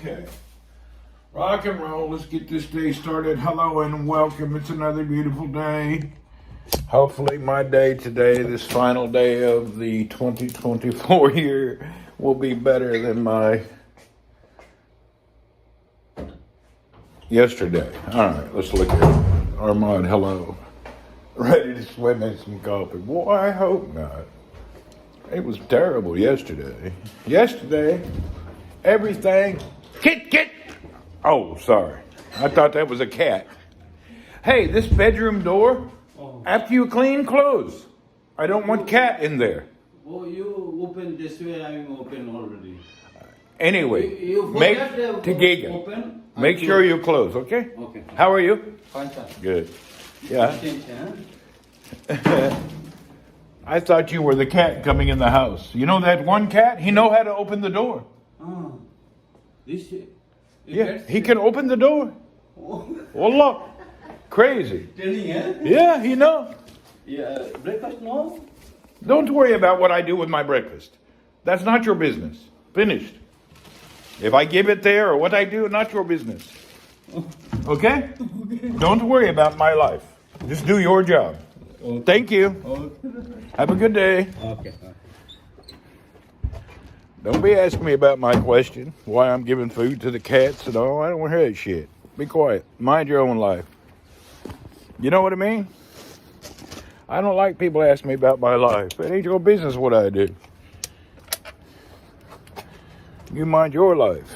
Okay. Rock and roll. Let's get this day started. Hello and welcome. It's another beautiful day. Hopefully my day today, this final day of the 2024 year, will be better than my yesterday. All right, let's look at Armand. Hello. Ready to swim in some coffee. Boy, I hope not. It was terrible yesterday. Everything. Kit. Oh, sorry. I thought that was a cat. Hey, this bedroom door, after you clean, close. I don't want cat in there. Oh, you open this way, I'm open already. Anyway, You make forget to to Giga. open. Make sure you close, okay? Okay. How are you? Fine, sir. Good. Yeah. Attention. I thought you were the cat coming in the house. You know that one cat? He know how to open the door. Oh, this. Yeah, he can open the door. Oh, Well, look, crazy. telling, eh? Yeah, he know. Yeah, breakfast no? Don't worry about what I do with my breakfast. That's not your business. Finished. If I give it there or what I do, not your business. Okay? Don't worry about my life. Just do your job. Okay. Thank you. Okay. Have a good day. Okay. Don't be asking me about my question, why I'm giving food to the cats and all. I don't want to hear that shit. Be quiet. Mind your own life. You know what I mean? I don't like people asking me about my life. It ain't your business what I do. You mind your life.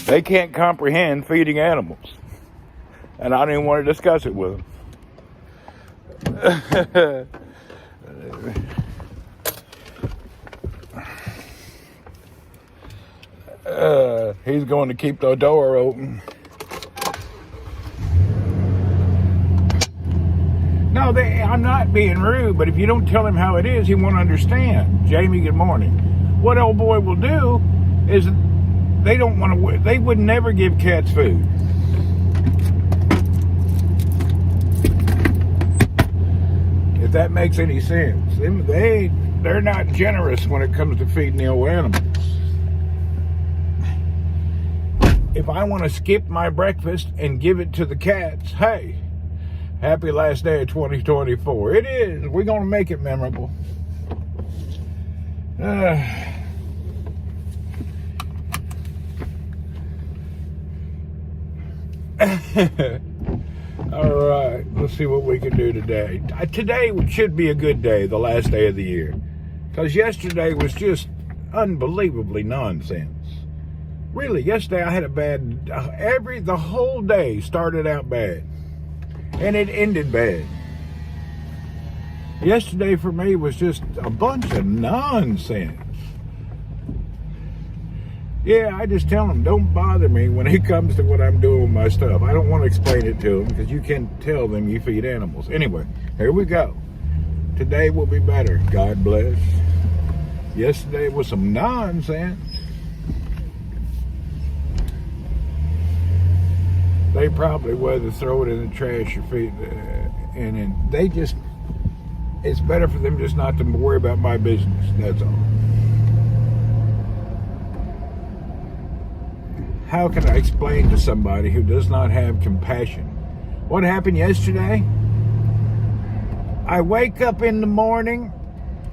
They can't comprehend feeding animals. And I didn't want to discuss it with them. He's going to keep the door open. No, I'm not being rude, but if you don't tell him how it is, he won't understand. Jamie, good morning. What old boy will do is they would never give cats food. If that makes any sense. They're not generous when it comes to feeding the old animals. If I want to skip my breakfast and give it to the cats, hey, happy last day of 2024. It is. We're going to make it memorable. All right, let's see what we can do today. Today should be a good day, the last day of the year. Because yesterday was just unbelievably nonsense. Really, yesterday I had a bad, the whole day started out bad. And it ended bad. Yesterday for me was just a bunch of nonsense. Yeah, I just tell them, don't bother me when it comes to what I'm doing with my stuff. I don't want to explain it to them because you can tell them you feed animals. Anyway, here we go. Today will be better. God bless. Yesterday was some nonsense. They probably rather throw it in the trash or feed and then it's better for them just not to worry about my business. That's all. How can I explain to somebody who does not have compassion? What happened yesterday? I wake up in the morning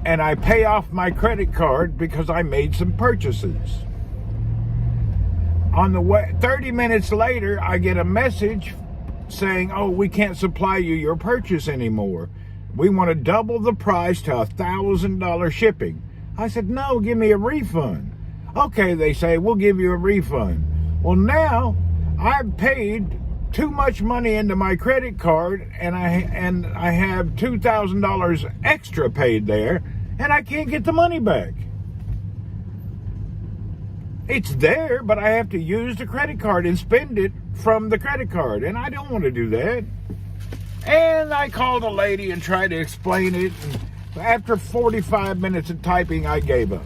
and I pay off my credit card because I made some purchases. On the way, 30 minutes later, I get a message saying, oh, we can't supply you your purchase anymore. We want to double the price to $1,000 shipping. I said, no, give me a refund. Okay, they say, we'll give you a refund. Well, now I've paid too much money into my credit card and I have $2,000 extra paid there and I can't get the money back. It's there, but I have to use the credit card and spend it from the credit card. And I don't want to do that. And I called a lady and tried to explain it. And after 45 minutes of typing, I gave up.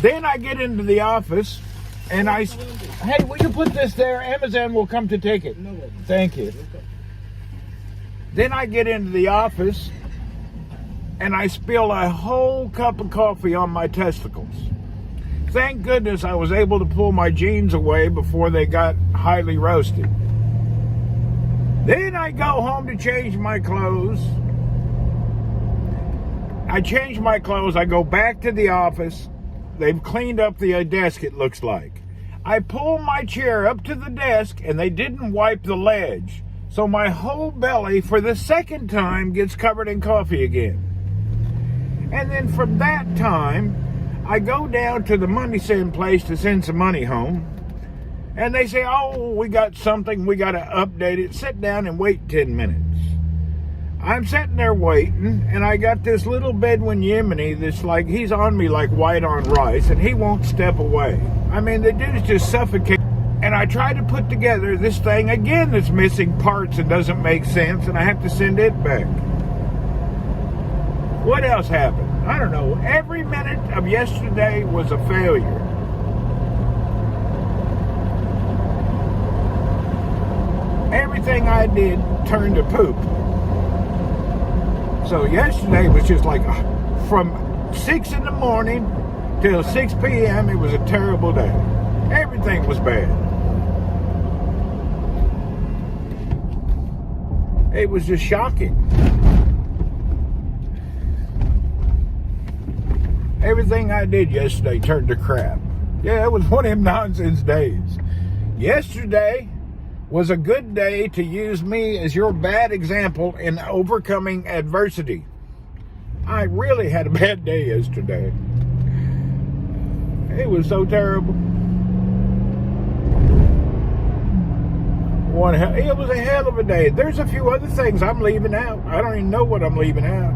Then I get into the office and hey, will you put this there? Amazon will come to take it. No. Thank you. Then I get into the office and I spill a whole cup of coffee on my testicles. Thank goodness I was able to pull my jeans away before they got highly roasted. Then I go home to change my clothes. I change my clothes. I go back to the office. They've cleaned up the desk, it looks like. I pull my chair up to the desk, and they didn't wipe the ledge. So my whole belly, for the second time, gets covered in coffee again. And then from that time, I go down to the money send place to send some money home. And they say, oh, we got something, we got to update it. Sit down and wait 10 minutes. I'm sitting there waiting, and I got this little Bedouin Yemeni that's like, he's on me like white on rice, and he won't step away. I mean, the dude's just suffocating. And I try to put together this thing again that's missing parts and doesn't make sense, and I have to send it back. What else happened? I don't know. Every minute of yesterday was a failure. Everything I did turned to poop. So yesterday was just like from 6 in the morning till 6 p.m. It was a terrible day. Everything was bad. It was just shocking. Everything I did yesterday turned to crap. Yeah, it was one of them nonsense days. Yesterday was a good day to use me as your bad example in overcoming adversity. I really had a bad day yesterday. It was so terrible. It was a hell of a day. There's a few other things I'm leaving out. I don't even know what I'm leaving out.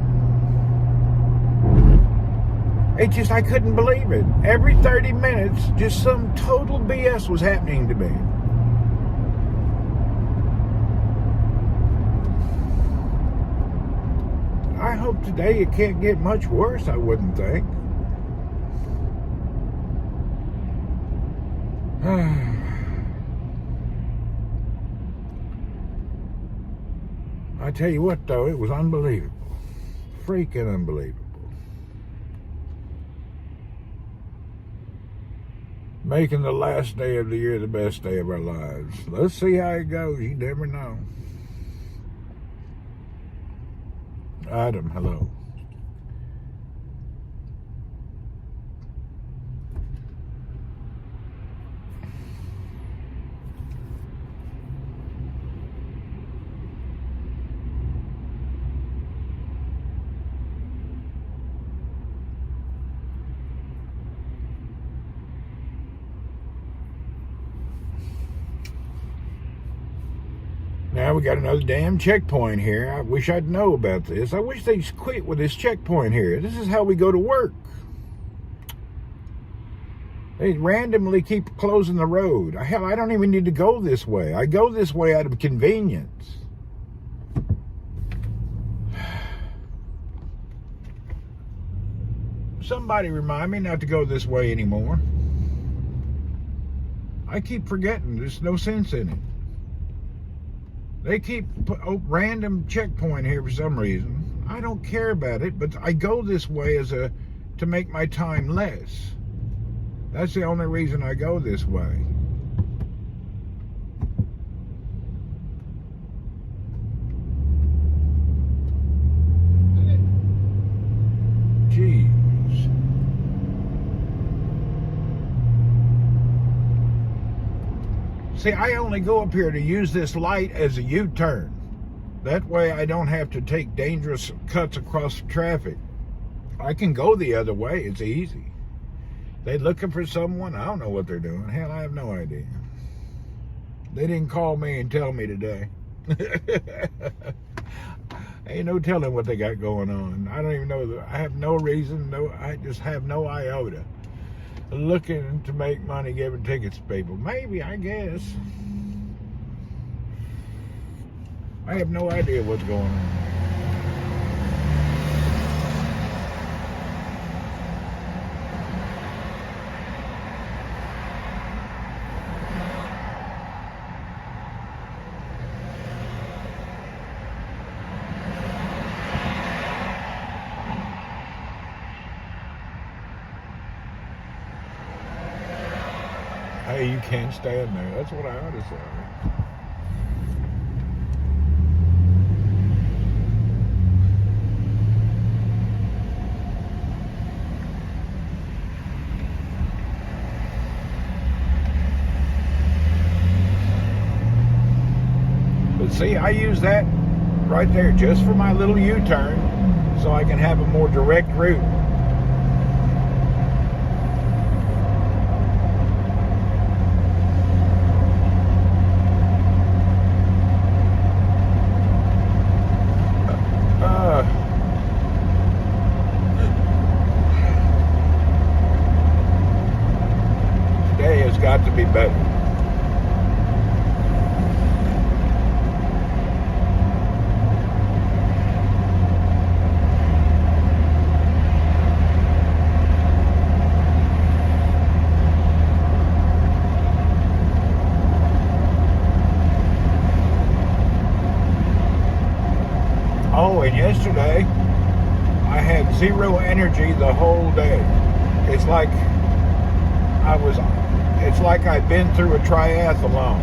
It just, I couldn't believe it. Every 30 minutes, just some total BS was happening to me. I hope today it can't get much worse, I wouldn't think. I tell you what, though, it was unbelievable. Freaking unbelievable. Making the last day of the year the best day of our lives. Let's see how it goes. You never know. Adam, hello. Now we got another damn checkpoint here. I wish I'd know about this. I wish they'd quit with this checkpoint here. This is how we go to work. They randomly keep closing the road. Hell, I don't even need to go this way. I go this way out of convenience. Somebody remind me not to go this way anymore. I keep forgetting. There's no sense in it. They keep random checkpoint here for some reason. I don't care about it, but I go this way to make my time less. That's the only reason I go this way. Jeez. See, I only go up here to use this light as a U-turn. That way I don't have to take dangerous cuts across traffic. I can go the other way. It's easy. They looking for someone? I don't know what they're doing. Hell, I have no idea. They didn't call me and tell me today. Ain't no telling what they got going on. I don't even know. I have no reason. I just have no iota. Looking to make money giving tickets to people. Maybe, I guess. I have no idea what's going on. Hey, you can't stand there. That's what I ought to say. But see, I use that right there just for my little U-turn so I can have a more direct route. Today has got to be better. Oh, and yesterday I had zero energy the whole day. It's like I'd been through a triathlon.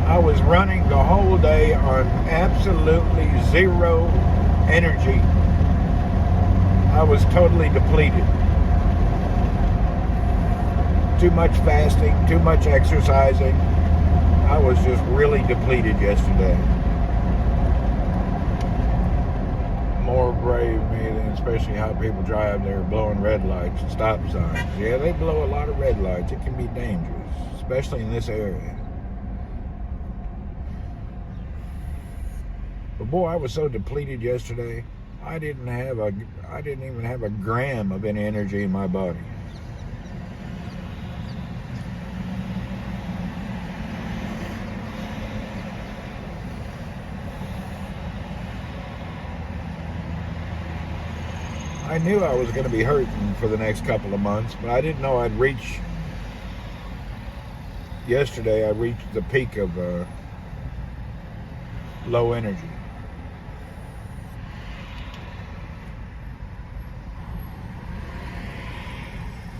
I was running the whole day on absolutely zero energy. I was totally depleted. Too much fasting, too much exercising. I was just really depleted yesterday. More brave me than especially how people drive there blowing red lights and stop signs. Yeah, they blow a lot of red lights. It can be dangerous, especially in this area. But boy, I was so depleted yesterday. I didn't even have a gram of any energy in my body. I knew I was going to be hurting for the next couple of months, but I didn't know I'd reach. Yesterday, I reached the peak of low energy.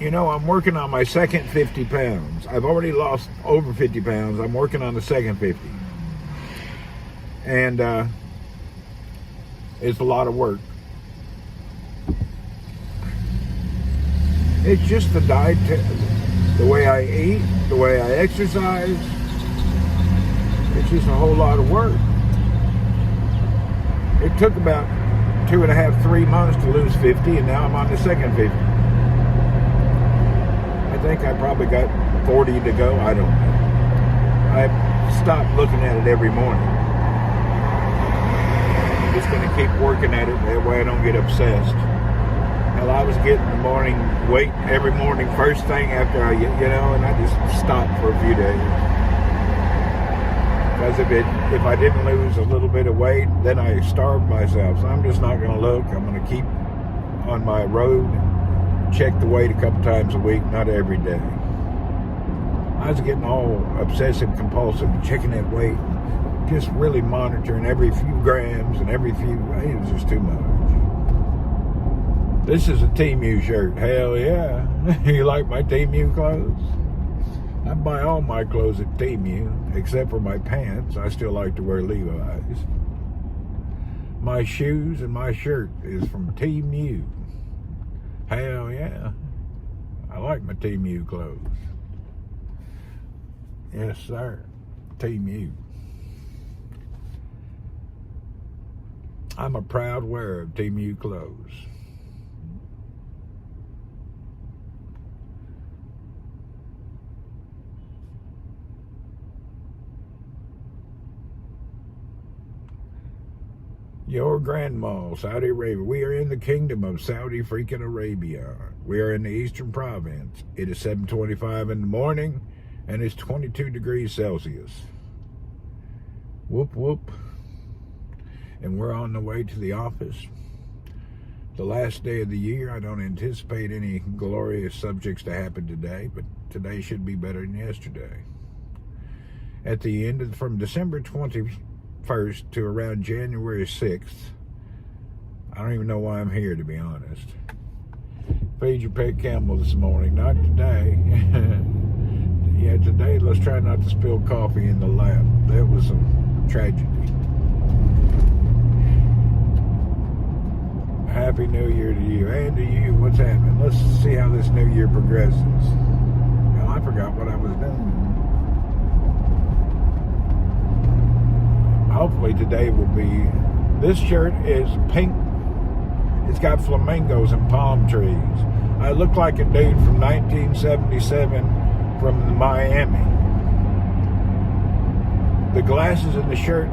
You know, I'm working on my second 50 pounds. I've already lost over 50 pounds. I'm working on the second 50. And it's a lot of work. It's just the diet, the way I eat, the way I exercise. It's just a whole lot of work. It took about 2.5, 3 months to lose 50, and now I'm on the second 50. I think I probably got 40 to go. I don't know. I stopped looking at it every morning. I'm just going to keep working at it. That way I don't get obsessed. Hell, I was getting the morning weight every morning, first thing after and I just stopped for a few days. Because if I didn't lose a little bit of weight, then I starved myself. So I'm just not going to look. I'm going to keep on my road, check the weight a couple times a week, not every day. I was getting all obsessive compulsive, checking that weight, just really monitoring every few grams and it was just too much. This is a TMU shirt. Hell yeah. You like my TMU clothes? I buy all my clothes at TMU, except for my pants. I still like to wear Levi's. My shoes and my shirt is from TMU. Hell yeah. I like my TMU clothes. Yes, sir. TMU. I'm a proud wearer of TMU clothes. Your grandma, Saudi Arabia. We are in the kingdom of Saudi freaking Arabia. We are in the eastern province. It is 7:25 in the morning, and it's 22 degrees Celsius. Whoop, whoop. And we're on the way to the office. The last day of the year. I don't anticipate any glorious subjects to happen today, but today should be better than yesterday. At the end from December 21st to around January 6th, I don't even know why I'm here, to be honest. Feed your pet camel this morning, not today. was trying not to spill coffee in the lap. That was a tragedy. Happy New Year to you, and to you. What's happening? Let's see how this new year progresses. Well, I forgot what I was doing. Hopefully today will be... This shirt is pink. It's got flamingos and palm trees. I look like a dude from 1977 from Miami. The glasses and the shirt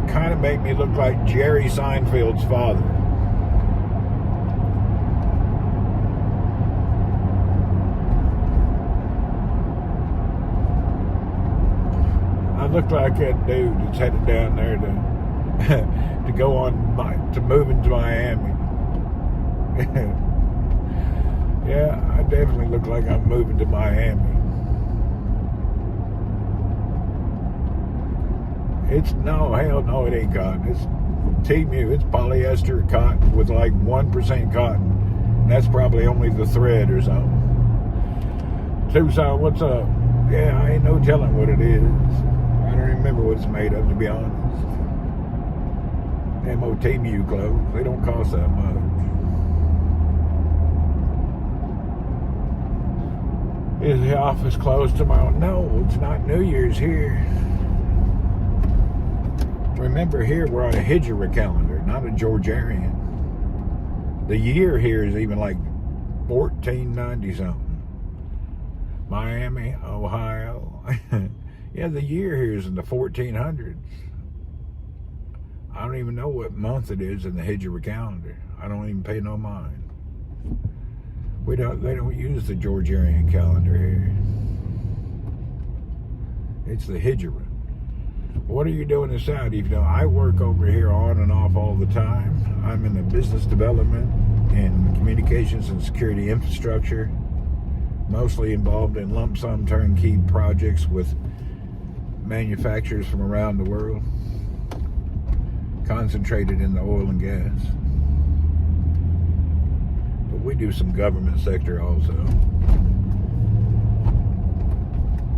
kind of make me look like Jerry Seinfeld's father. I look like that dude that's headed down there to go on to move into Miami. Yeah, I definitely look like I'm moving to Miami. Hell no, it ain't cotton. It's TMU. It's polyester cotton with like 1% cotton. And that's probably only the thread or something. Tucson, what's up? Yeah, I ain't no telling what it is. I don't remember what it's made of, to be honest. Them old TMU clothes, they don't cost that much. Is the office closed tomorrow? No, it's not New Year's here. Remember, here we're on a Hijra calendar, not a Georgian. The year here is even like 1490 something. Miami, Ohio. Yeah, the year here is in the 1400s. I don't even know what month it is in the Hijra calendar. I don't even pay no mind. They don't use the Georgian calendar here. It's the Hijra. What are you doing in Saudi? I work over here on and off all the time. I'm in the business development and communications and security infrastructure, mostly involved in lump sum turnkey projects with manufacturers from around the world, concentrated in the oil and gas. But we do some government sector also.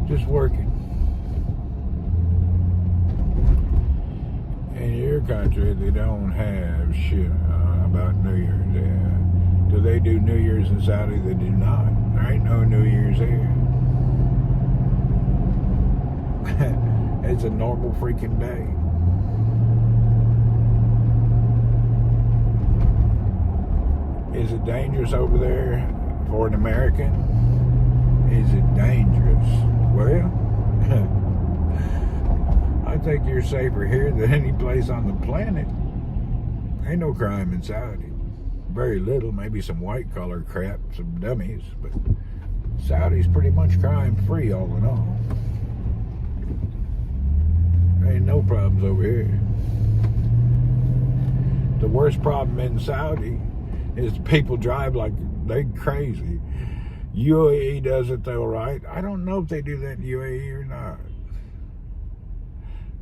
Just working. In your country, they don't have shit about New Year's. Yeah. Do they do New Year's in Saudi? They do not. There ain't no New Year's here. It's a normal freaking day. Is it dangerous over there for an American? Is it dangerous? Well, I think you're safer here than any place on the planet. Ain't no crime in Saudi. Very little, maybe some white collar crap, some dummies, but Saudi's pretty much crime free all in all. There ain't no problems over here. The worst problem in Saudi is people drive like they crazy. UAE does it though, right? I don't know if they do that in UAE or not.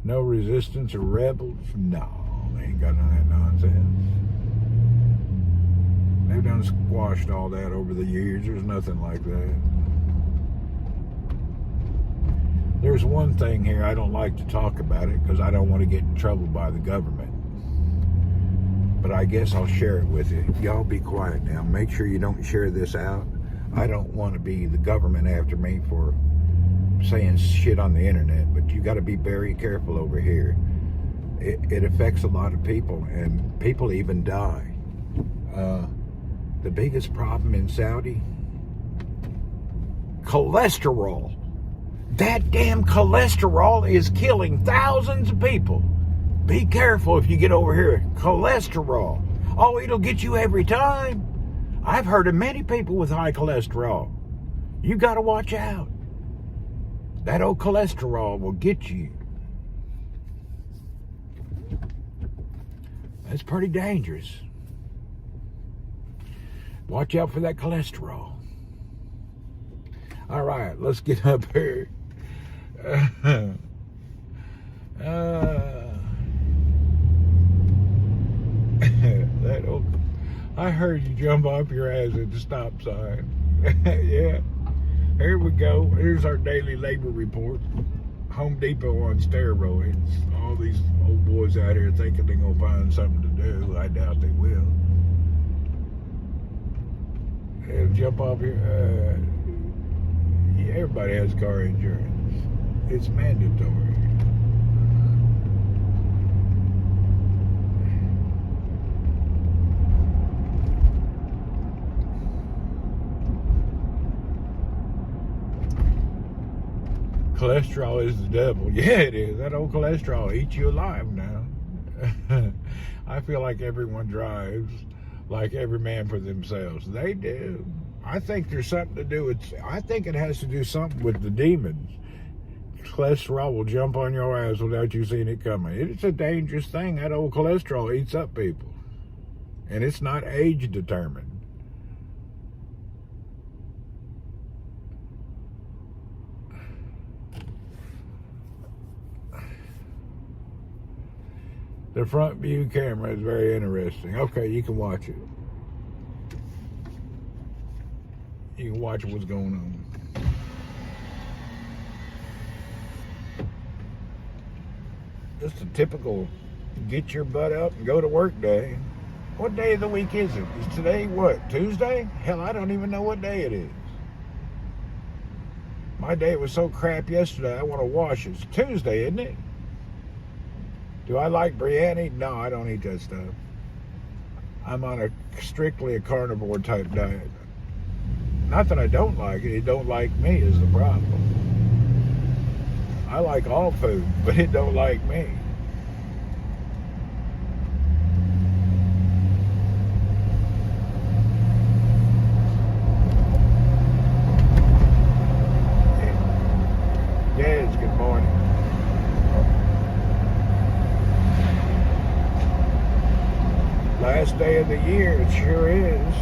No resistance or rebels? No, they ain't got none of that nonsense. They've done squashed all that over the years. There's nothing like that. There's one thing here I don't like to talk about it because I don't want to get in trouble by the government. But I guess I'll share it with you. Y'all be quiet now. Make sure you don't share this out. I don't want to be the government after me for saying shit on the internet, but you got to be very careful over here. It affects a lot of people, and people even die. The biggest problem in Saudi, cholesterol. That damn cholesterol is killing thousands of people. Be careful if you get over here. Cholesterol. Oh, it'll get you every time. I've heard of many people with high cholesterol. You got to watch out. That old cholesterol will get you. That's pretty dangerous. Watch out for that cholesterol. All right, let's get up here. That old, I heard you jump off your ass at the stop sign. Yeah. Here we go. Here's our daily labor report. Home Depot on steroids. All these old boys out here thinking they're going to find something to do. I doubt they will. Hey, jump off here. Yeah, everybody has car insurance. It's mandatory. Cholesterol is the devil. Yeah, it is. That old cholesterol eats you alive now. I feel like everyone drives like every man for themselves. They do. I think there's something to do with, I think it has to do something with the demons. Cholesterol will jump on your ass without you seeing it coming. It's a dangerous thing. That old cholesterol eats up people. And it's not age determined. The front view camera is very interesting. Okay, you can watch it. You can watch what's going on. Just a typical get your butt up and go to work day. What day of the week is it? Is today what, Tuesday? Hell, I don't even know what day it is. My day was so crap yesterday, I want to wash it. It's Tuesday, isn't it? Do I like biryani? No, I don't eat that stuff. I'm on strictly a carnivore type diet. Not that I don't like it don't like me is the problem. I like all food, but it don't like me. Yes, good morning. Last day of the year, it sure is.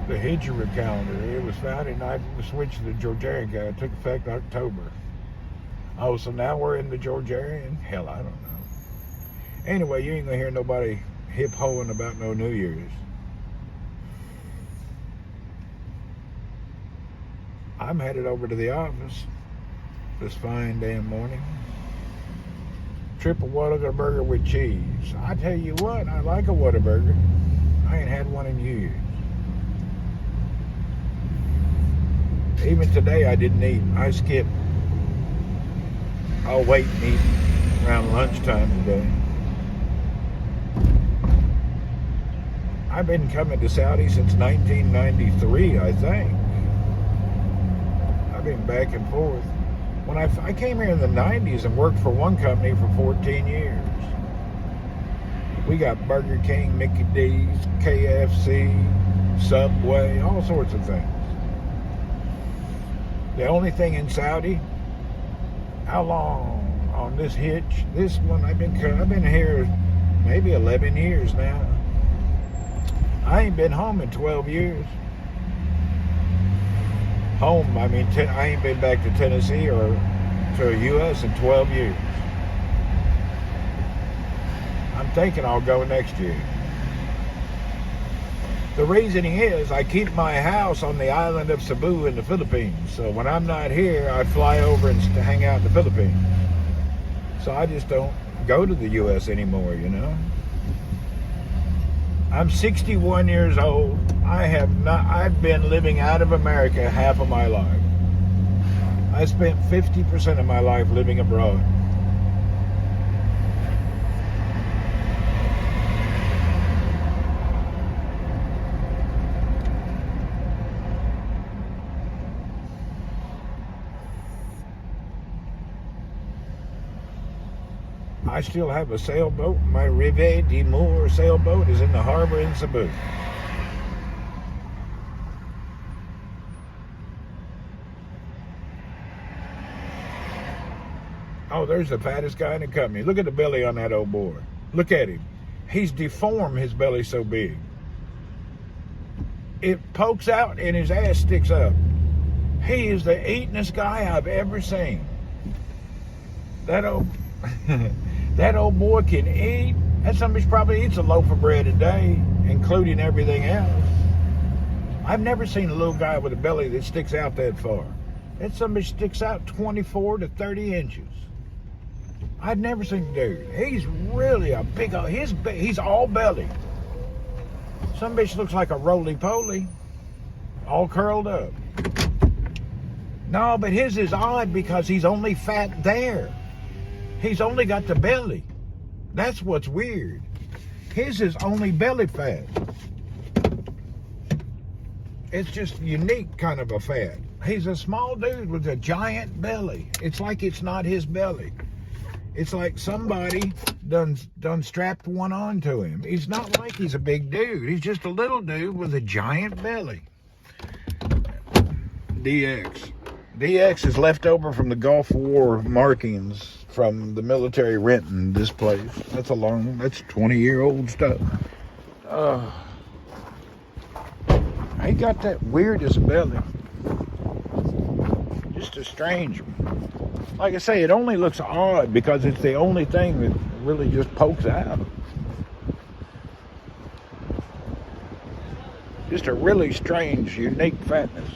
The Hijra calendar, it was founded in the switch to the Georgian calendar. It took effect October. Oh, so now we're in the Georgian? Hell, I don't know. Anyway, you ain't gonna hear nobody hip-hoing about no New Year's. I'm headed over to the office this fine damn morning. Triple Whataburger with cheese. I tell you what, I like a Whataburger. I ain't had one in years. Even today I didn't eat. I skipped. I'll wait and eat around lunchtime today. I've been coming to Saudi since 1993, I think. I've been back and forth. When I came here in the 90s and worked for one company for 14 years. We got Burger King, Mickey D's, KFC, Subway, all sorts of things. The only thing in Saudi, how long on this hitch? This one, I've been here maybe 11 years now. I ain't been home in 12 years. Home, I mean, I ain't been back to Tennessee or to the U.S. in 12 years. I'm thinking I'll go next year. The reasoning is I keep my house on the island of Cebu in the Philippines. So when I'm not here, I fly over and hang out in the Philippines. So I just don't go to the U.S. anymore, you know. I'm 61 years old. I've been living out of America half of my life. I spent 50% of my life living abroad. I still have a sailboat. My Rive d'Amour sailboat is in the harbor in Cebu. Oh, there's the fattest guy in the company. Look at the belly on that old boy. Look at him. He's deformed, his belly's so big. it pokes out and his ass sticks up. He is the eatingest guy I've ever seen. That old that old boy can eat. That somebody probably eats a loaf of bread a day, including everything else. I've never seen a little guy with a belly that sticks out that far. That somebody sticks out 24 to 30 inches. I've never seen a dude. He's really a big old, he's all belly. Some bitch looks like a roly-poly, all curled up. No, but his is odd because he's only fat there. He's only got the belly. That's what's weird. His is only belly fat. It's just unique kind of a fat. He's a small dude with a giant belly. It's like it's not his belly. It's like somebody done strapped one onto him. He's not like he's a big dude. He's just a little dude with a giant belly. DX. DX is left over from the Gulf War markings from the military renting this place. That's 20-year-old stuff. He got that weirdest belly. Just a strange one. Like I say, it only looks odd because it's the only thing that really just pokes out. Just a really strange, unique fatness.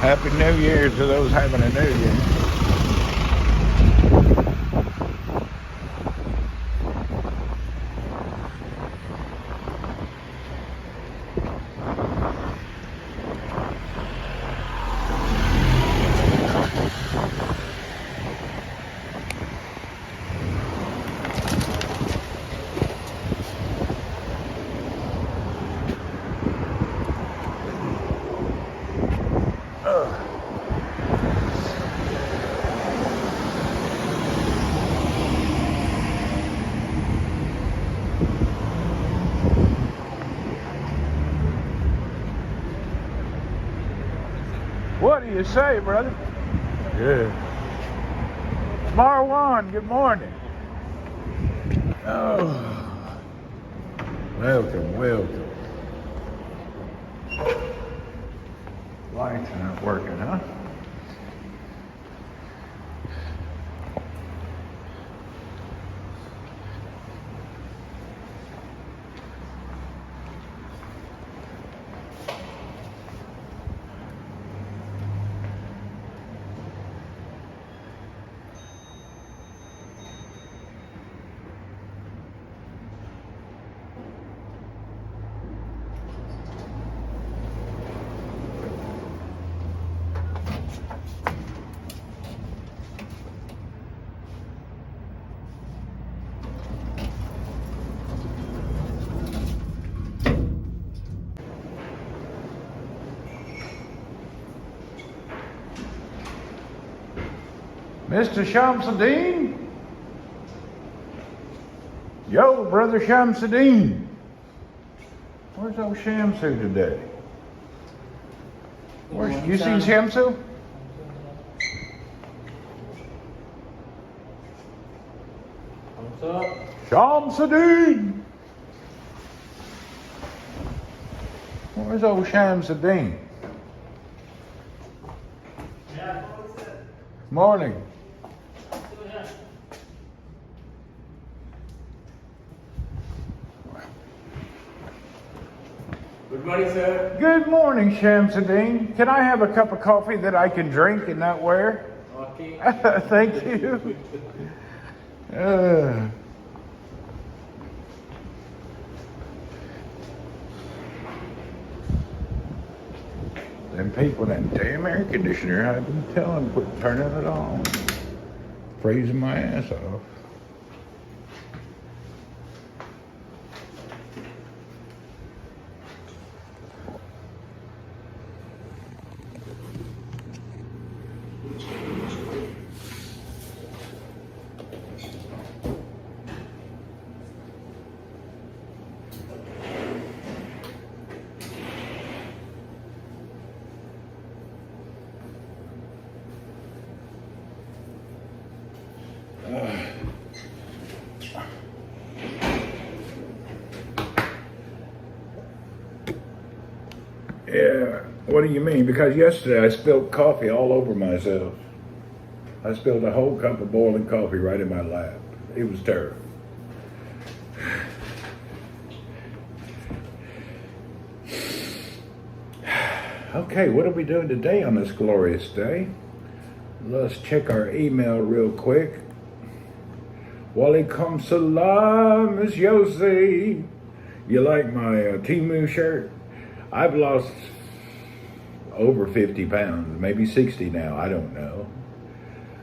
Happy New Year to those having a New Year. What do you say, brother? Good. Marwan, good morning. Oh, welcome. Lights aren't working, huh? Mr. Shamsuddin? Yo, brother Shamsuddin. Where's old Shamsu today? You seen Shamsu? What's up? Shamsuddin! Where's old Shamsuddin? Yeah. Morning. Good morning, sir. Good morning, Shamsuddin. Can I have a cup of coffee that I can drink and not wear? Okay. Thank you. Them people, that damn air conditioner, I've been telling them, quit turning it on. Freezing my ass off. What do you mean? Because yesterday I spilled coffee all over myself. I spilled a whole cup of boiling coffee right in my lap. It was terrible. Okay, what are we doing today on this glorious day? Let's check our email real quick. Walaikum salam, Miss Yossi. You like my Timu shirt? I've lost over 50 pounds, maybe 60 now, I don't know.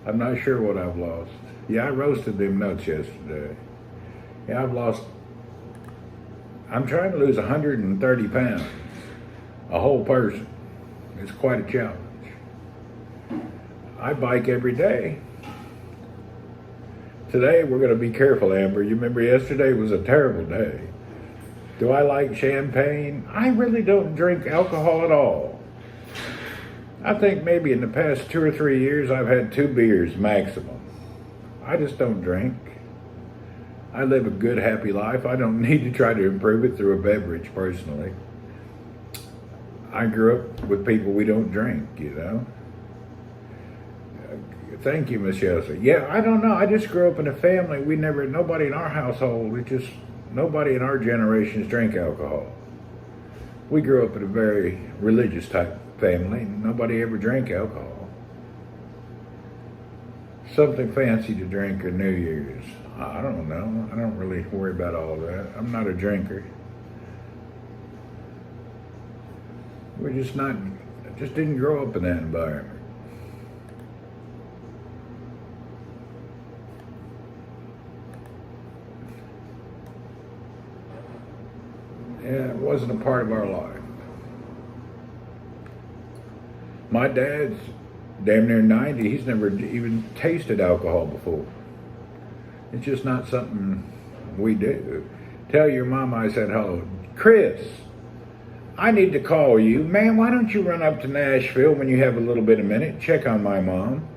I'm not sure what I've lost. Yeah, I roasted them nuts yesterday. Yeah, I'm trying to lose 130 pounds, a whole person. It's quite a challenge. I bike every day. Today we're going to be careful, Amber. You remember yesterday was a terrible day. Do I like champagne? I really don't drink alcohol at all. I think maybe in the past 2 or 3 years I've had 2 beers maximum. I just don't drink. I live a good, happy life. I don't need to try to improve it through a beverage personally. I grew up with people we don't drink, you know. Thank you, Miss Yossi. Yeah, I don't know. I just grew up in a family. Nobody in our household, nobody in our generations drank alcohol. We grew up in a very religious type family. Nobody ever drank alcohol. Something fancy to drink on New Year's. I don't know. I don't really worry about all that. I'm not a drinker. Just didn't grow up in that environment. Yeah, it wasn't a part of our life. My dad's damn near 90. He's never even tasted alcohol before. It's just not something we do. Tell your mom I said hello. Chris, I need to call you. Man, why don't you run up to Nashville when you have a little bit of minute? Check on my mom.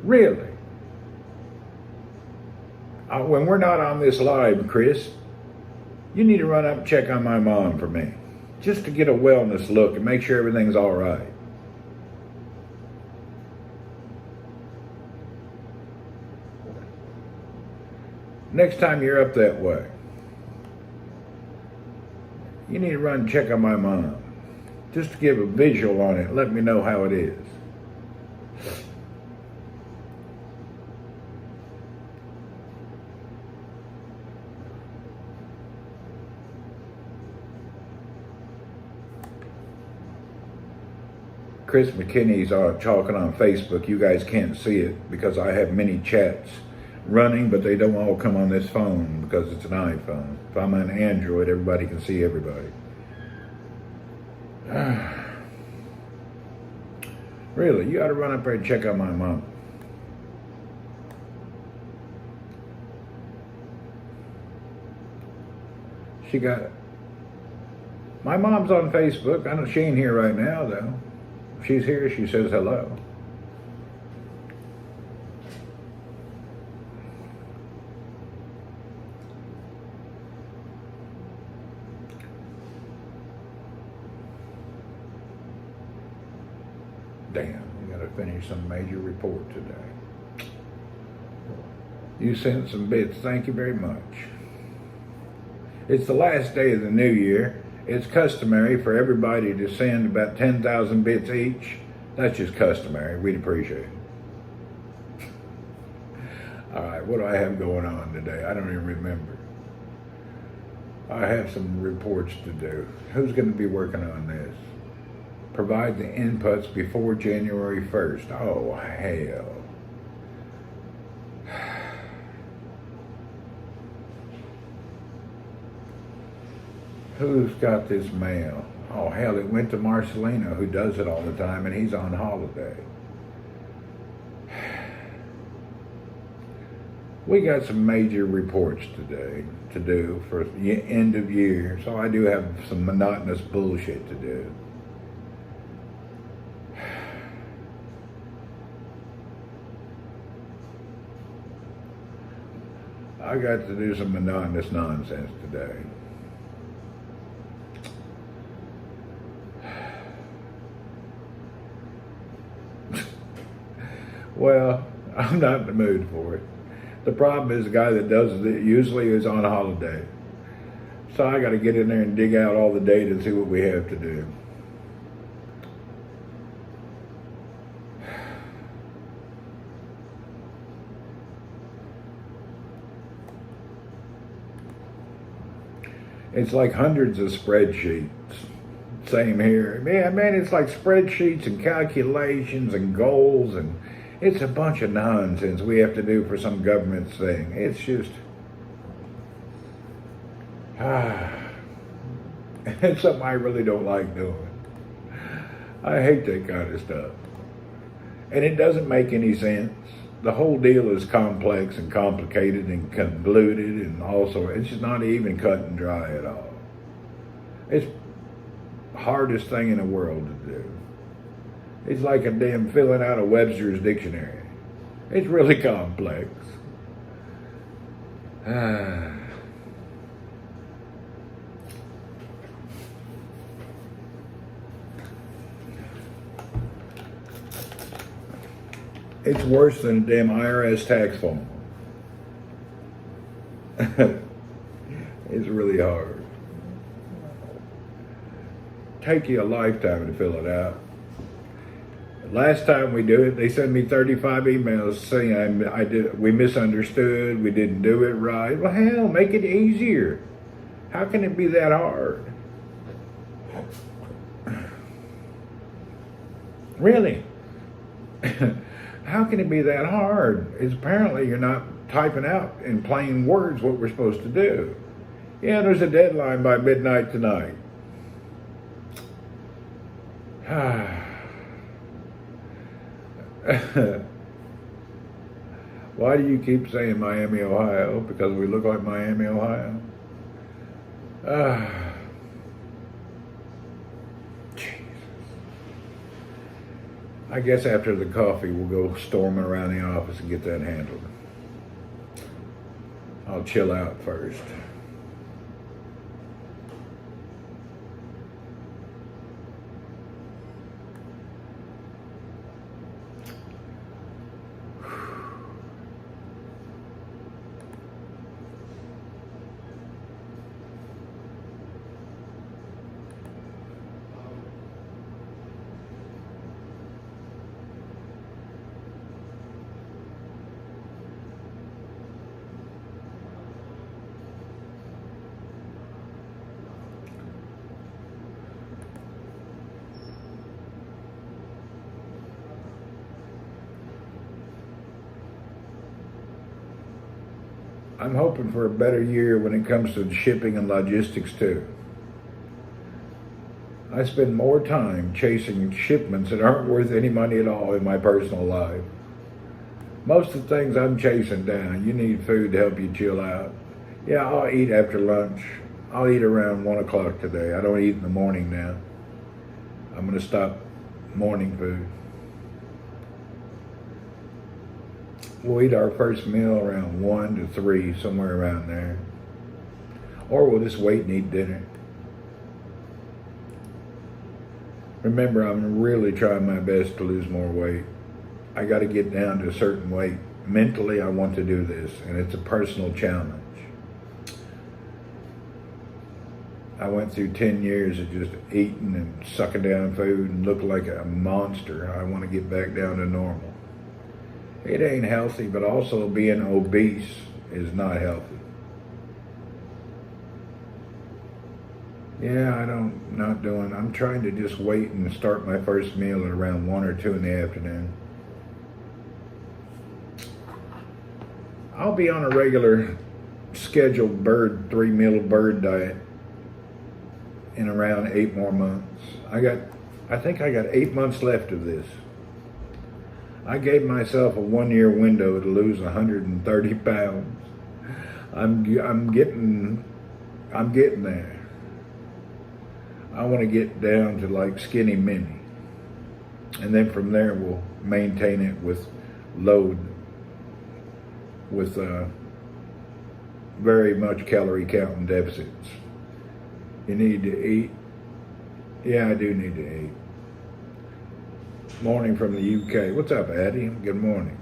Really? When we're not on this live, Chris, you need to run up and check on my mom for me. Just to get a wellness look and make sure everything's all right. Next time you're up that way, you need to run and check on my mom. Just to give a visual on it. Let me know how it is. Chris McKinney's talking on Facebook. You guys can't see it because I have many chats running, but they don't all come on this phone because it's an iPhone. If I'm on Android, everybody can see everybody. Really, you ought to run up there and check on my mom. My mom's on Facebook. I know she ain't here right now, though. If she's here, she says hello. Damn, we gotta finish some major report today. You sent some bits, thank you very much. It's the last day of the new year. It's customary for everybody to send about 10,000 bits each. That's just customary, we'd appreciate it. All right, what do I have going on today? I don't even remember. I have some reports to do. Who's gonna be working on this? Provide the inputs before January 1st. Oh, hell. Who's got this mail? Oh, hell, it went to Marcelino, who does it all the time, and he's on holiday. We got some major reports today to do for the end of year, so I do have some monotonous bullshit to do. I got to do some monotonous nonsense today. Well, I'm not in the mood for it. The problem is the guy that does it usually is on holiday. So I got to get in there and dig out all the data and see what we have to do. It's like hundreds of spreadsheets. Same here. Man, it's like spreadsheets and calculations and goals, and it's a bunch of nonsense we have to do for some government thing. It's just, it's something I really don't like doing. I hate that kind of stuff. And it doesn't make any sense. The whole deal is complex and complicated and convoluted, and also it's just not even cut and dry at all. It's the hardest thing in the world to do. It's like a damn filling out a Webster's dictionary. It's really complex. It's worse than a damn IRS tax form. It's really hard. Take you a lifetime to fill it out. Last time we do it, they send me 35 emails saying we misunderstood, we didn't do it right. Well, hell, make it easier. How can it be that hard? Really? How can it be that hard? It's apparently you're not typing out in plain words what we're supposed to do. Yeah, there's a deadline by midnight tonight. Why do you keep saying Miami, Ohio? Because we look like Miami, Ohio? I guess after the coffee, we'll go storming around the office and get that handled. I'll chill out first. I'm hoping for a better year when it comes to shipping and logistics too. I spend more time chasing shipments that aren't worth any money at all in my personal life. Most of the things I'm chasing down, you need food to help you chill out. Yeah, I'll eat after lunch. I'll eat around 1 o'clock today. I don't eat in the morning now. I'm going to stop morning food. We'll eat our first meal around 1 to 3, somewhere around there. Or we'll just wait and eat dinner. Remember, I'm really trying my best to lose more weight. I got to get down to a certain weight. Mentally, I want to do this, and it's a personal challenge. I went through 10 years of just eating and sucking down food and looked like a monster. I want to get back down to normal. It ain't healthy, but also being obese is not healthy. Yeah, I'm trying to just wait and start my first meal at around 1 or 2 in the afternoon. I'll be on a regular scheduled 3-meal bird diet in around 8 more months. I think I got 8 months left of this. I gave myself a 1-year window to lose 130 pounds. I'm getting there. I want to get down to like skinny mini. And then from there we'll maintain it with load, with very much calorie counting deficits. You need to eat. Yeah, I do need to eat. Morning from the UK. What's up, Addie? Good morning.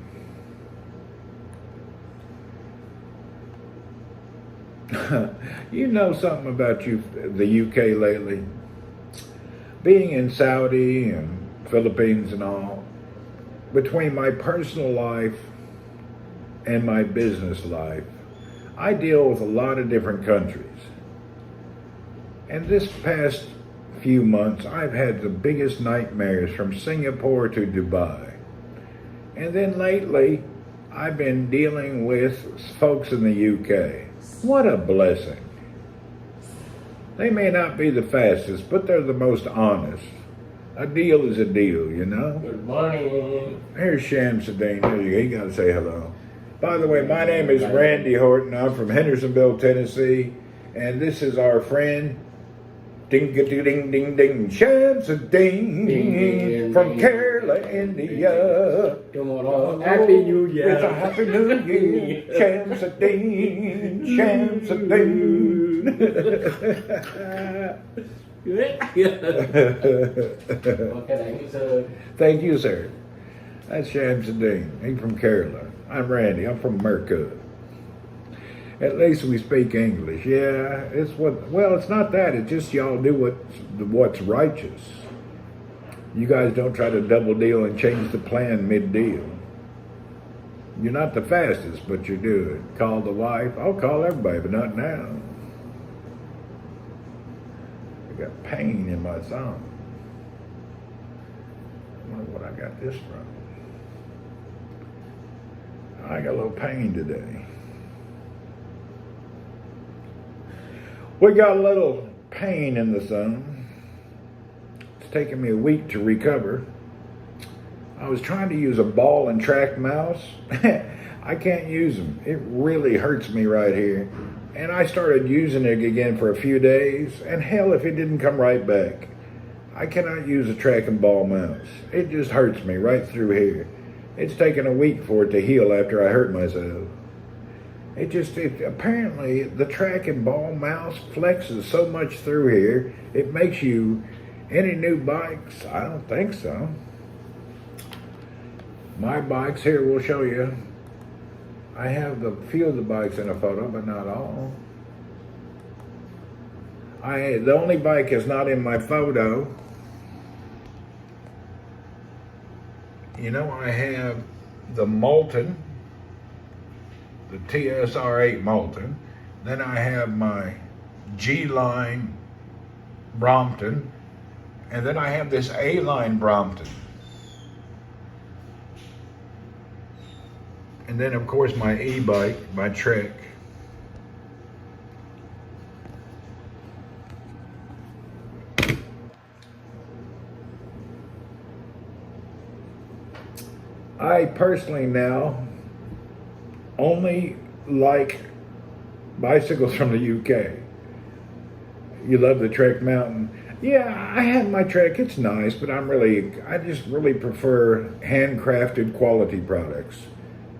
You know something about the UK lately? Being in Saudi and Philippines and all, between my personal life and my business life, I deal with a lot of different countries. And this past few months, I've had the biggest nightmares from Singapore to Dubai. And then lately, I've been dealing with folks in the UK. What a blessing. They may not be the fastest, but they're the most honest. A deal is a deal, you know? Good morning. Here's Shamsuddin. There you go. You gotta say hello. By the way, my name is Randy Horton. I'm from Hendersonville, Tennessee. And this is our friend, ding ding ding ding ding, Shamsuddin from Kerala, India. Tomorrow, Happy New Year. It's a Happy New Year. Shamsuddin, Shamsuddin. Okay, thank you, sir. Thank you, sir. That's Shamsuddin. He's from Kerala. I'm Randy. I'm from America. At least we speak English. Yeah, it's not that. It's just y'all do what's righteous. You guys don't try to double deal and change the plan mid-deal. You're not the fastest, but you're doing. Call the wife. I'll call everybody, but not now. I got pain in my thumb. I wonder what I got this from. I got a little pain today. We got a little pain in the thumb. It's taken me a week to recover. I was trying to use a ball and track mouse. I can't use them. It really hurts me right here. And I started using it again for a few days, and hell if it didn't come right back. I cannot use a track and ball mouse. It just hurts me right through here. It's taken a week for it to heal after I hurt myself. Apparently the track and ball mouse flexes so much through here, it makes you, any new bikes? I don't think so. My bikes here, we'll show you. I have a few of the bikes in a photo, but not all. The only bike is not in my photo. You know, I have the Molten, the TSR8 Molten. Then I have my G-Line Brompton. And then I have this A-Line Brompton. And then, of course, my e-bike, my Trek. I personally now only like bicycles from the UK. You love the Trek Mountain. Yeah, I have my Trek. It's nice, but I just really prefer handcrafted quality products.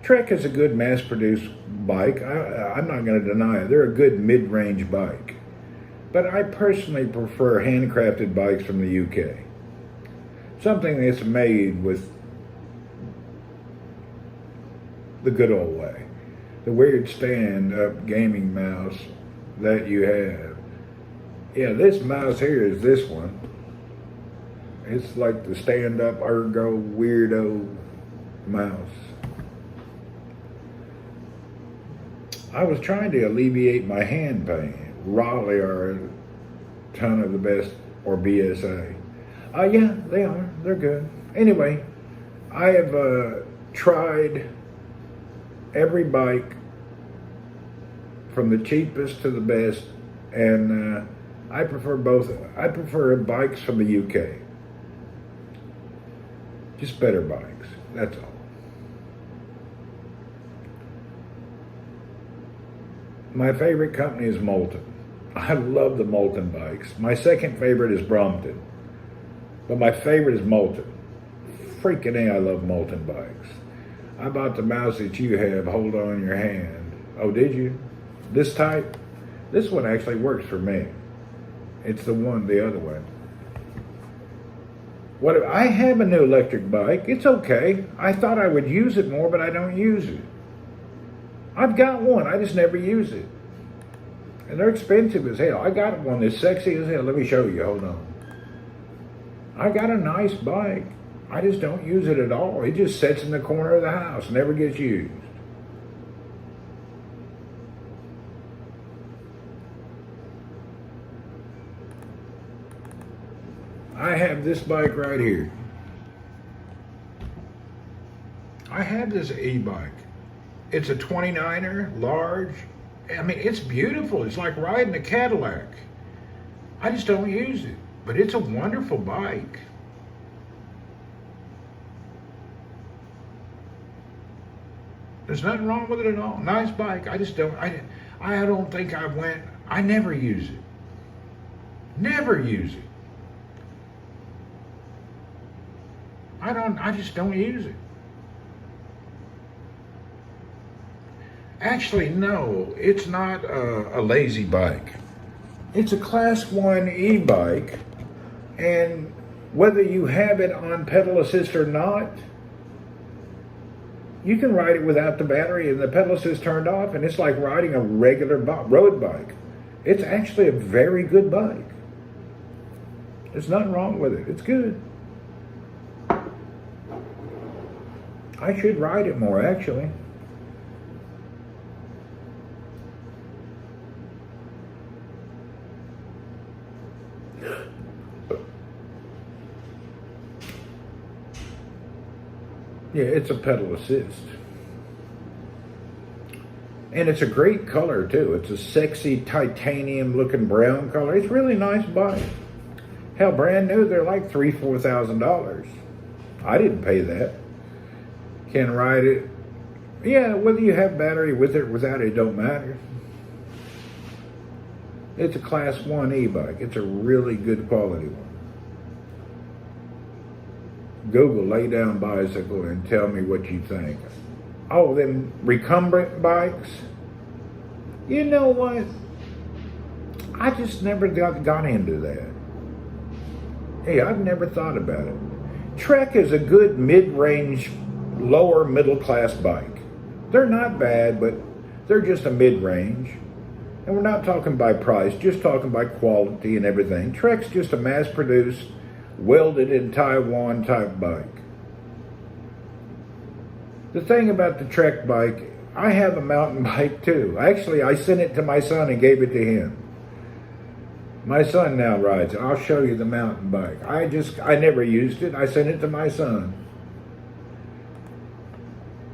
Trek is a good mass-produced bike. I'm not going to deny it. They're a good mid-range bike. But I personally prefer handcrafted bikes from the UK. Something that's made with the good old way. The weird stand-up gaming mouse that you have. Yeah, this mouse here is this one. It's like the stand-up ergo weirdo mouse. I was trying to alleviate my hand pain. Raleigh are a ton of the best, or BSA. Yeah, they are. They're good. Anyway, I have tried every bike from the cheapest to the best, and I prefer both. I prefer bikes from the UK. Just better bikes, that's all. My favorite company is Molten. I love the Molten bikes. My second favorite is Brompton, but my favorite is Molten. Freaking A, I love Molten bikes. I bought the mouse that you have, hold on in your hand. Oh, did you? This type? This one actually works for me. It's the other one. What I have a new electric bike. It's okay. I thought I would use it more, but I don't use it. I've got one. I just never use it. And they're expensive as hell. I got one that's sexy as hell. Let me show you. Hold on. I got a nice bike. I just don't use it at all. It just sits in the corner of the house. Never gets used. I have this bike right here. I have this e-bike. It's a 29er, large. I mean, it's beautiful. It's like riding a Cadillac. I just don't use it, but it's a wonderful bike. There's nothing wrong with it at all. Nice bike. I just don't. I don't think I never use it. Never use it. I just don't use it. Actually, no, it's not a lazy bike. It's a Class 1 e-bike, and whether you have it on pedal assist or not, you can ride it without the battery and the pedal assist turned off, and it's like riding a regular road bike. It's actually a very good bike. There's nothing wrong with it. It's good. I should ride it more, actually. Yeah, it's a pedal assist. And it's a great color, too. It's a sexy titanium looking brown color. It's a really nice bike. Hell, brand new, they're like $3,000, $4,000. I didn't pay that. Can ride it. Yeah, whether you have battery with it or without it, don't matter. It's a Class 1 e-bike. It's a really good quality one. Google lay down bicycle and tell me what you think. Oh, them recumbent bikes? You know what? I just never got into that. Hey, I've never thought about it. Trek is a good mid-range, lower middle-class bike. They're not bad, but they're just a mid-range. And we're not talking by price, just talking by quality and everything. Trek's just a mass-produced, welded in Taiwan type bike. The thing about the Trek bike, I have a mountain bike too. Actually, I sent it to my son and gave it to him. My son now rides it. I'll show you the mountain bike. I never used it. I sent it to my son.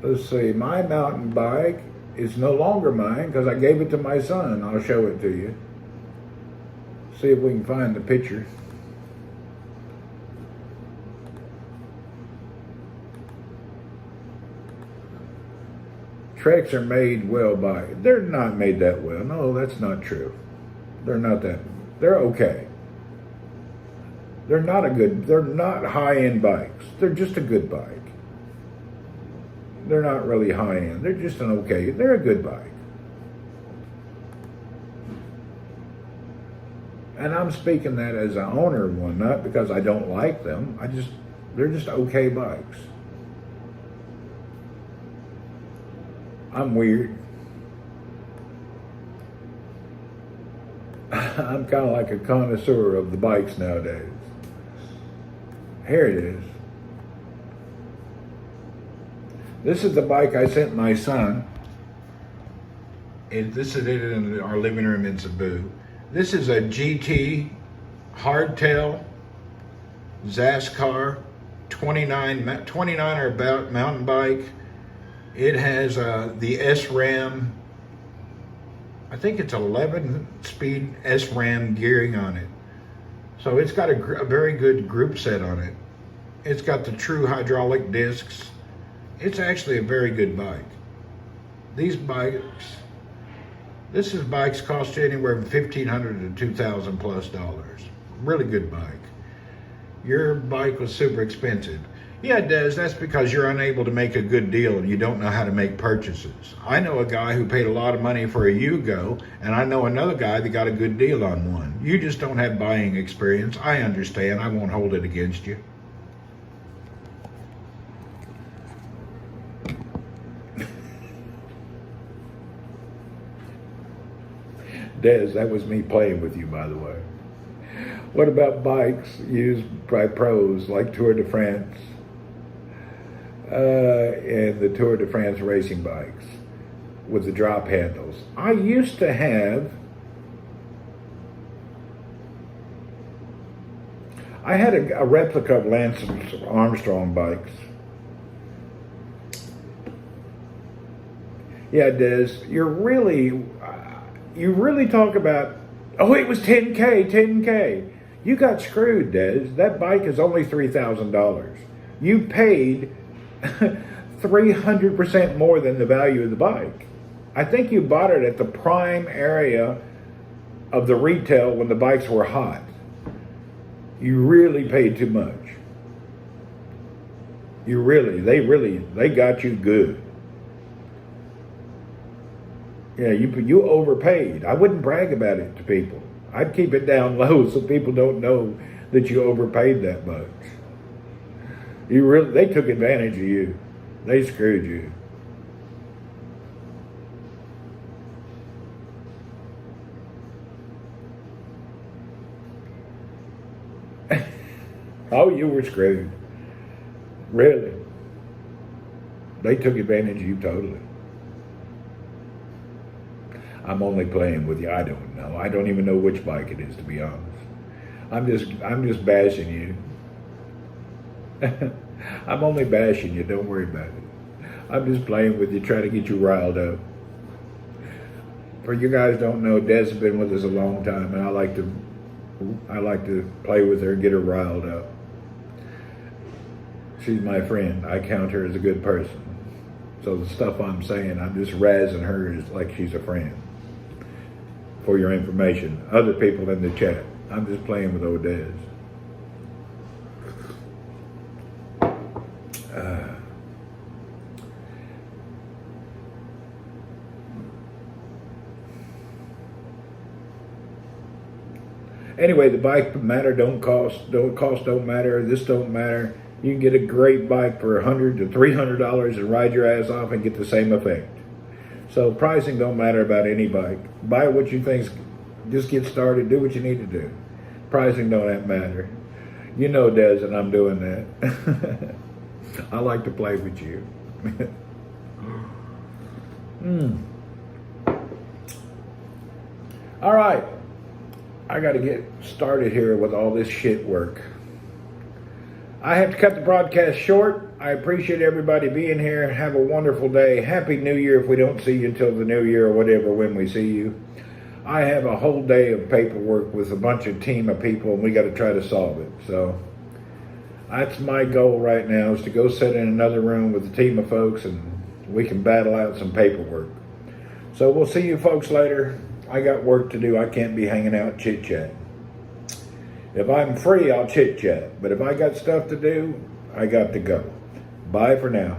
Let's see, my mountain bike is no longer mine because I gave it to my son. I'll show it to you. See if we can find the picture. Treks are made well by, they're not made that well. No, that's not true. They're not that, they're okay. They're not high-end bikes. They're just a good bike. They're not really high-end. They're just they're a good bike. And I'm speaking that as an owner of one, not because I don't like them. They're just okay bikes. I'm weird. I'm kind of like a connoisseur of the bikes nowadays. Here it is. This is the bike I sent my son. This is it in our living room in Cebu. This is a GT hardtail Zascar 29er about mountain bike. It has the SRAM, I think it's 11-speed SRAM gearing on it. So it's got a very good group set on it. It's got the true hydraulic discs. It's actually a very good bike. These bikes cost you anywhere from $1,500 to $2,000 plus. Really good bike. Your bike was super expensive. Yeah, it does. That's because you're unable to make a good deal and you don't know how to make purchases. I know a guy who paid a lot of money for a Yugo, and I know another guy that got a good deal on one. You just don't have buying experience. I understand. I won't hold it against you. Des, that was me playing with you, by the way. What about bikes used by pros like Tour de France and the Tour de France racing bikes with the drop handles? I used to have, I had a replica of Lance Armstrong bikes. Yeah, Des, you really talk about, oh, it was 10K. You got screwed, Des. That bike is only $3,000. You paid 300% more than the value of the bike. I think you bought it at the prime area of the retail when the bikes were hot. You really paid too much. They got you good. Yeah, you overpaid. I wouldn't brag about it to people. I'd keep it down low so people don't know that you overpaid that much. They took advantage of you. They screwed you. Oh, you were screwed. Really. They took advantage of you totally. I'm only playing with you. I don't know. I don't even know which bike it is, to be honest. I'm just bashing you. I'm only bashing you. Don't worry about it. I'm just playing with you, trying to get you riled up. For you guys don't know, Des has been with us a long time, and I like to play with her and get her riled up. She's my friend. I count her as a good person. So the stuff I'm saying, I'm just razzing her as like she's a friend. For your information, other people in the chat, I'm just playing with old Des. Anyway, the bike matter, don't cost, don't matter, this don't matter. You can get a great bike for $100 to $300 and ride your ass off and get the same effect. So pricing don't matter about any bike. Buy what you think, just get started, do what you need to do. Pricing don't matter. You know, Des, and I'm doing that. I like to play with you. All right. I got to get started here with all this shit work. I have to cut the broadcast short. I appreciate everybody being here. Have a wonderful day. Happy New Year if we don't see you until the New Year or whatever when we see you. I have a whole day of paperwork with a bunch of team of people, and we got to try to solve it. So that's my goal right now, is to go sit in another room with a team of folks and we can battle out some paperwork. So we'll see you folks later. I got work to do. I can't be hanging out chit-chatting. If I'm free, I'll chit-chat. But if I got stuff to do, I got to go. Bye for now.